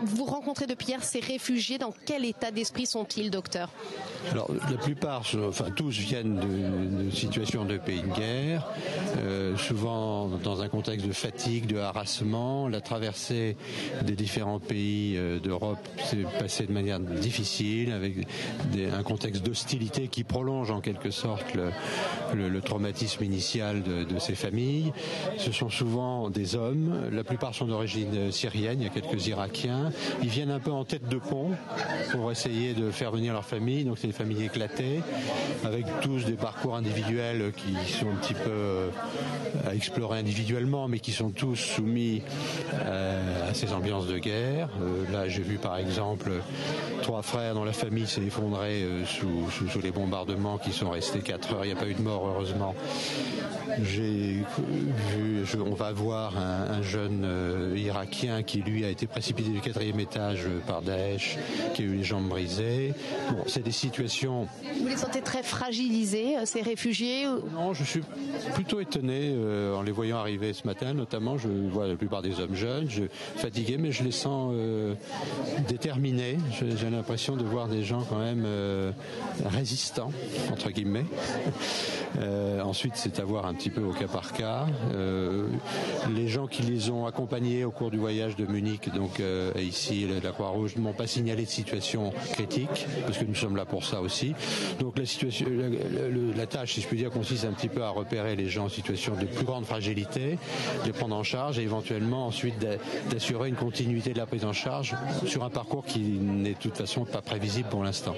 vous rencontrez depuis hier ces réfugiés, dans quel état d'esprit sont-ils, docteur? Alors, la plupart, tous viennent de situations de pays de guerre, souvent dans un contexte de fatigue, de harassement. La traversée des différents pays d'Europe s'est passée de manière difficile, avec un contexte d'hostilité qui prolonge en quelque sorte le traumatisme initial de ces familles. Ce sont souvent des hommes, la plupart sont d'origine syrienne, il y a quelques Irakiens. Ils viennent un peu en tête de pont pour essayer de faire venir leur famille, donc c'est des familles éclatées, avec tous des parcours individuels qui sont un petit peu à explorer individuellement, mais qui sont tous soumis à ces ambiances de guerre. Là, j'ai vu par exemple 3 frères dont la famille s'est effondrée sous les bombardements, qui sont restés 4 heures. Il n'y a pas eu de mort, heureusement. On va voir un jeune Irakien qui, lui, a été précipité du 4e étage par Daesh, qui a eu les jambes brisées. Bon, c'est des situations... Vous les sentez très fragilisés, ces réfugiés? Non, je suis plutôt étonné en les voyant arriver ce matin, notamment. Je vois la plupart des hommes jeunes, fatigués, mais je les sens déterminés. J'ai l'impression de voir des gens quand même résistants, entre guillemets. Ensuite, c'est à voir un petit peu au cas par cas. Les gens qui les ont accompagnés au cours du voyage de Munich, donc ici la Croix-Rouge, ne m'ont pas signalé de situation critique, parce que nous sommes là pour ça aussi. Donc la tâche, si je puis dire, consiste un petit peu à repérer les gens en situation de plus grande fragilité, les prendre en charge et éventuellement ensuite d'assurer une continuité de la prise en charge sur un parcours qui n'est de toute façon pas prévisible pour l'instant.